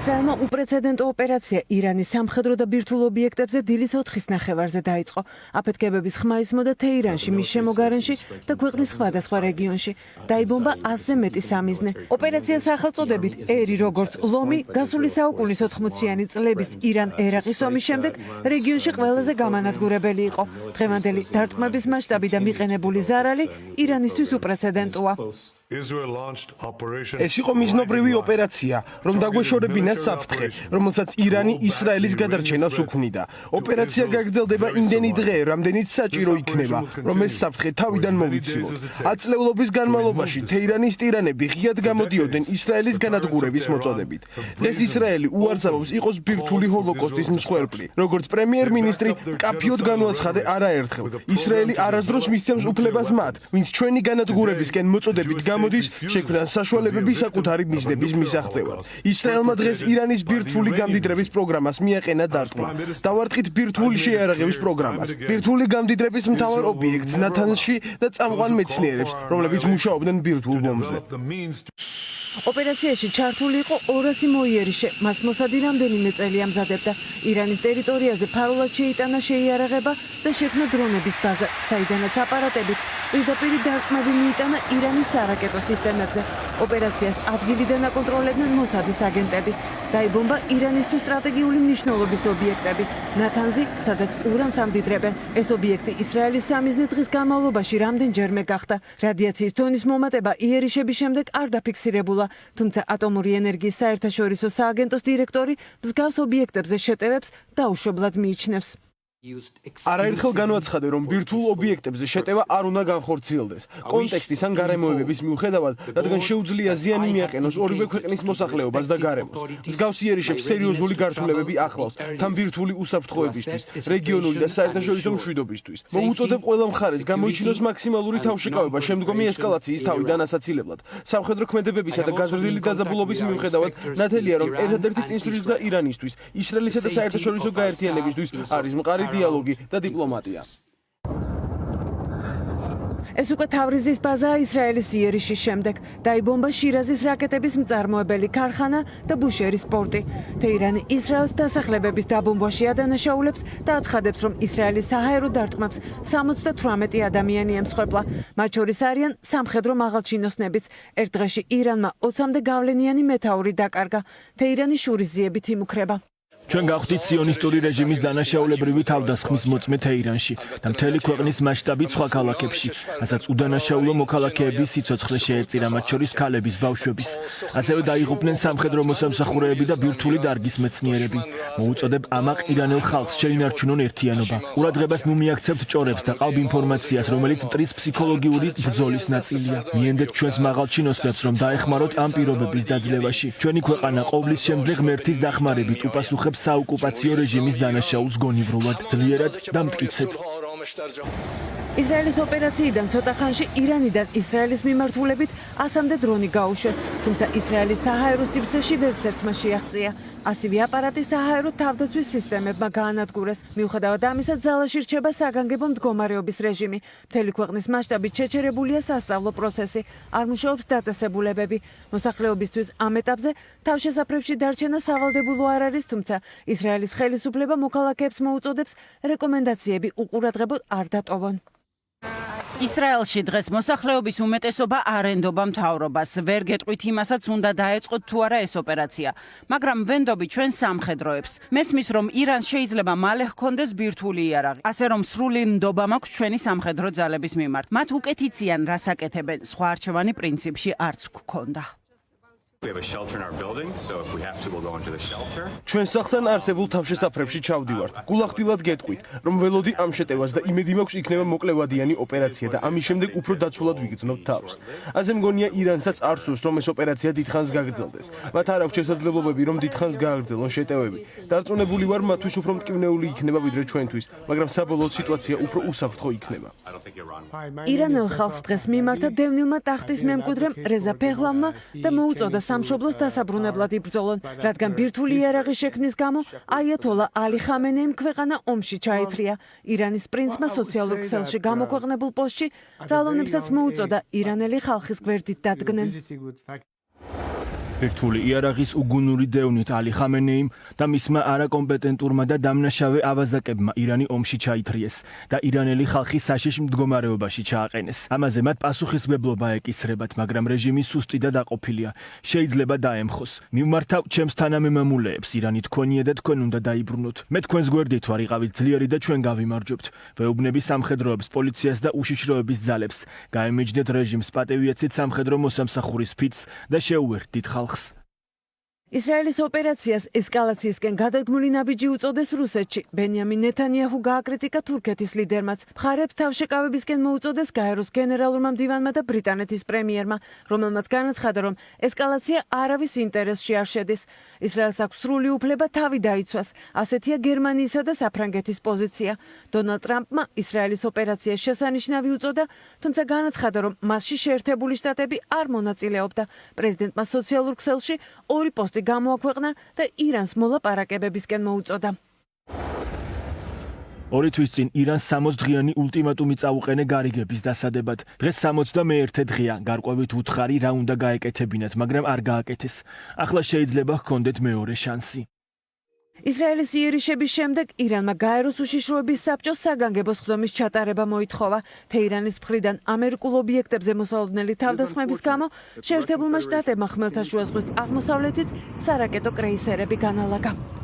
ისრაელმა უპრეცედენტო ოპერაცია ირანის სამხედრო და ბირთვულ ობიექტებზე დილის 4-ის ნახევარზე დაიწყო. აფეთქებების ხმა ისმოდა თეირანში, მის შემოგარენში და ქვეყნის სხვადასხვა რეგიონში. დაიბომბა 100-ზე მეტი სამიზნე. ოპერაციას სახელწოდებით ერი, როგორც ლომი, გასული საუკუნის 80-იანი წლების ირან-ერაყის ომის შემდეგ რეგიონში ყველაზე გამანადგურებელი იყო. დღევანდელი დარტყმების მასშტაბი და მიყენებული ზარალი ირანისთვის უპრეცედენტოა. ეს იყო მიზნობრივი ოპერაცია, რომ დაგვეშორებინა საფრთხე, რომელსაც ირანი ისრაელის გადარჩენას უქმნიდა. ოპერაცია გაგრძელდება იმდენი დღე, რამდენიც საჭირო იქნება, რომ ეს საფრთხე თავიდან მოვიცილოთ. ათწლეულობის განმავლობაში თეირანის ტირანები ღიად გამოდიოდნენ ისრაელის განადგურების მოწოდებით. დღეს ისრაელი უარსაბობს იყოს ბირთვული ჰოლოკოსტის მსხვერპლი. როგორც პრემიერ-მინისტრი მკაფიოდ განუაცხადა არაერთხელ, ისრაელი არასდროს მისცემს უფლებას მათ, ვინც ჩვენი განადგურებისკენ მოწოდებით გამოდის, შექმნან საშუალებები საკუთარი მიზნების მისაღწევად. ისრაელმა დღეს ირანის ბირთვული გამდიდრების პროგრამას მიაყენა დარტყმა. დავარტყით ბირთვული შეიარაღების პროგრამას. ბირთვული გამდიდრების მთავარ ობიექტს ნათანზში და წამყვან მეცნიერებს, რომლებიც მუშაობდნენ ბირთვულ ბომბზე. ოპერაციაში ჩართული იყო 200 მოიერიშე. მას მოსადი რამდენიმე წელი ამზადებდა. ირანის ტერიტორიაზე ფარულად შეიტანა შეიარაღება და შექმნა დრონების ბაზა, საიდანაც აპარატებით პირდაპირ დარტყმები მიიტანა ირანის სარაკეტო სისტემებზე. ოპერაციას ადგილიდან აკონტროლებდნენ მოსადის აგენტები. დაიბომბა ირანისთვის სტრატეგიული მნიშვნელობის ობიექტები. ნათანზი, სადაც ურანს ამდიდრებენ. ეს ობიექტი ისრაელის სამიზნე დღის განმავლობაში რამდენჯერმე გახდა. რადიაციის დონის მომატება იერიშების შემდეგ არ დაფიქსირებულა, თუმცა ატომური ენერგიის საერთაშორისო სააგენტოს დირექტორი მსგავს ობიექტებზე შეტევებს დაუშვებლად მიიჩნევს. არაერთხელ განუაცხადა, რომ ბირთვულ ობიექტებზე შეტევა არ უნდა განხორციელდეს. კონტექსტის ან გარემოებების მიუხედავად, რადგან შეუძლია ზიანი მიაყენოს ორივე ქვეყნის მოსახლეობას და გარემოს. მსგავს იერიშებს სერიოზული გართულებები ახლავს თან ბირთვული უსაფრთხოებისთვის, რეგიონული და საერთაშორისო მშვიდობისთვის. მოუწოდებ ყველა მხარეს გამოიჩინოს მაქსიმალური თავშეკავება შემდგომი ესკალაციის თავიდან ასაცილებლად. სამხედრო ქმედებებისა და გაზრდილი დაძაბულობის მიუხედავად, ნათელია, რომ ერთადერთი წინსვლისგზა ირანისთვის, ისრაელისა და საერთაშორისო გაერთიანებისთვის არის მყარი დიალოგი და დიპლომატია. ეს უკვე თავრიზის ბაზაა ისრაელის იერიშის შემდეგ. დაიბომბა შირაზის რაკეტების მწარმოებელი ქარხანა და ბუშერის პორტი. თეირანი ისრაელს დასახლებების დაბომბვაში ადანაშაულებს და აცხადებს, რომ ისრაელის საჰაერო დარტყმებს 78 ადამიანი ემსხვერპლა. მათ შორის არიან სამხედრო მაღალჩინოსნებიც. ერთ დღეში ირანმა 20-მდე გავლენიანი მეთაური დაკარგა. თეირანის შურისძიებით იმუქრება. ჩვენ გავხდით სიონისტური რეჟიმის დანაშაულებრივი თავდასხმის მოწმე თეირანში და მთელი ქვეყნის მასშტაბით სხვა ქალაქებში, რასაც უდანაშაულო მოქალაქეების სიცოცხლე შეეწირა, მათ შორის ქალების, ბავშვების. ასევე დაიღუპნენ სამხედრო მოსამსახურეები და ბირთვული დარგის მეცნიერები. მოუწოდებ ამაყ ირანელ ხალხს შეინარჩუნონ ერთიანობა. ყურადღებას ნუ მიაქცევთ ჭორებს და ყავ ინფორმაციას, რომელიც მტრის ფსიქოლოგიური ბრძოლის ნაწილია. მიენდეთ ჩვენს მაღალჩინოსნებს, რომ დაეხმაროთ ამ პირობების დაძლევაში. ჩვენი ქვეყანა ყოვლის შემძლე ღმერთის დახმარებით უპასუხებს საოკუპაციო რეჟიმის დანაშაულს გონივრულად, ძლიერად და მტკიცედ. ისრაელის ოპერაციიდან ცოტა ხანში ირანიდან ისრაელის მიმართულებით 100-მდე დრონი გაუშვეს, თუმცა ისრაელის საჰაერო სივრცეში ვერც ერთმა შეაღწია. ასივე აპარატი საჰაერო თავდაცვის სისტემებმა გაანადგურეს. მიუხედავად ამისა, ძალაში რჩება საგანგებო მდგომარეობის რეჟიმი. მთელი ქვეყნის მასშტაბით შეჩერებულია სასწავლო პროცესი. არ მუშაობს დაწესებულებები. მოსახლეობისთვის ამ ეტაპზე თავშესაფრებში დარჩენა სავალდებულო არ არის, თუმცა ისრაელის ხელისუფლება მოქალაქეებს მოუწოდებს რეკომენდაციები უყურადღებოდ არ დატოვონ. ისრაელში დღეს მოსახლეობის უმეტესობა არ ენდობა მთავრობას. ვერ გეტყვით იმასაც, უნდა დაეწყოთ თუ არა ეს ოპერაცია. მაგრამ ვენდობი ჩვენ სამხედროებს. მესმის, რომ ირანს შეიძლება მალე ჰქონდეს ბირთვული იარაღი. ასე რომ სრული ნდობა მაქვს ჩვენი სამხედრო ძალების მიმართ. მათ უკეთ იციან, რას აკეთებენ. სხვა არჩევანი პრინციპში არც გქონდა. ჩვენ სახლთან არსებულ თავშესაფრებში ჩავდივართ. გულახდილად გეტყვით, რომ ველოდი ამ შეტევას და იმედი მაქვს იქნება მოკლევადიანი ოპერაცია და ამის შემდეგ უფრო დაცულად ვიგრძნობთ თავს. ასე მგონია ირანსაც არ სურს, რომ ეს ოპერაცია დიდხანს გაგრძელდეს. მათ არ აქვს შესაძლებლობები, რომ დიდხანს გააგრძელონ შეტევები. დარწმუნებული ვარ, მათთვის უფრო მტკივნეული იქნება ვიდრე ჩვენთვის, მაგრამ საბოლოოდ სიტუაცია უფრო უსაფრთხო იქნება. ირანელ ხალხს დღეს მიმართა დევნილმა ტახტის მემკვიდრემ რეზა ფეჰლავმა და მოუწოდა სამშობლოს დასაბრუნებლად იბრძოლონ, რადგან ბირთვული იარაღის შექმნის გამო აიათოლა ალი ხამენეიმ ქვეყანა ომში ჩაეთრია. ირანის პრინცმა სოციალურ ქსელში გამოქვეყნებულ პოსტში ძალოვნებსაც მოუწოდა ირანელი ხალხის გვერდით დადგნენ. ბირთვული იარაღის უგუნური დევნით ალი ხამენეიმ და მისმა არაკომპეტენტურმა და დამნაშავე ავაზაკებმა ირანი ომში ჩაითრიეს და ირანელი ხალხი საშიშ მდგომარეობაში ჩააყენეს. ამაზე მათ პასუხისმგებლობა ეკისრებათ, მაგრამ რეჟიმი სუსტი და დაყოფილია. შეიძლება დაემხოს. მივმართავ ჩემს თანამემამულეებს, ირანი თქვენია და თქვენ უნდა დაიბრუნოთ. მე თქვენს გვერდით ვარიყავით ძლიერი და ჩვენ გავიმარჯვებთ. ვეუბნები სამხედროებს, პოლიციას და უშიშროების ძალებს. გაემეჯნეთ რეჟიმს, პატევიაცით სამხედრო მოსამსახურის ფიცს და შეუერთდით ხალხს. ისრაელის ოპერაციას ესკალაციისკენ გადადგმული ნაბიჯი უწოდეს რუსეთში. ბენიამინ ნეთანიაჰუ გააკრიტიკა თურქეთის ლიდერმაც. მხარებს თავშეკავებისკენ მოუწოდეს გაეროს გენერალურმა მდივანმა და ბრიტანეთის პრემიერმა, რომელმაც განაცხადა, რომ ესკალაცია არავის ინტერესში არ შედის. ისრაელს აქვს სრული უფლება თავი დაიცვას. ასეთია გერმანიისა და საფრანგეთის პოზიცია. დონალდ ტრამპმა ისრაელის ოპერაციას შესანიშნავი უწოდა, თუმცა განაცხადა, რომ მასში შეერთებული შტატები არ მონაწილეობდა. პრეზიდენტმა სოციალურ ქსელში ორი პოსტი გამოაქვეყნა და ირანს მოლაპარაკებებისკენ მოუწოდა. ორი თვის წინ ირანს 60 დღიანი ულტიმატუმი წაუყენე გარიგების დასადებად. დღეს 61 დღეა, გარკვევით უთხარი რა უნდა გაეკეთებინათ, მაგრამ არ გააკეთეს. ახლა შეიძლება ჰქონდეთ მეორე შანსი. ისრაელის იერიშების შემდეგ ირანმა გაეროს უშიშროების საბჭოს საგანგებო სხდომის ჩატარება მოითხოვა. თეირანის მხრიდან ამერიკულ ობიექტებზე მოსალოდნელი თავდასხმების გამო შეერთებულმა შტატებმა ხმელთაშუა ზღვის აღმოსავლეთით სარაკეტო კრეისერები განალაგა.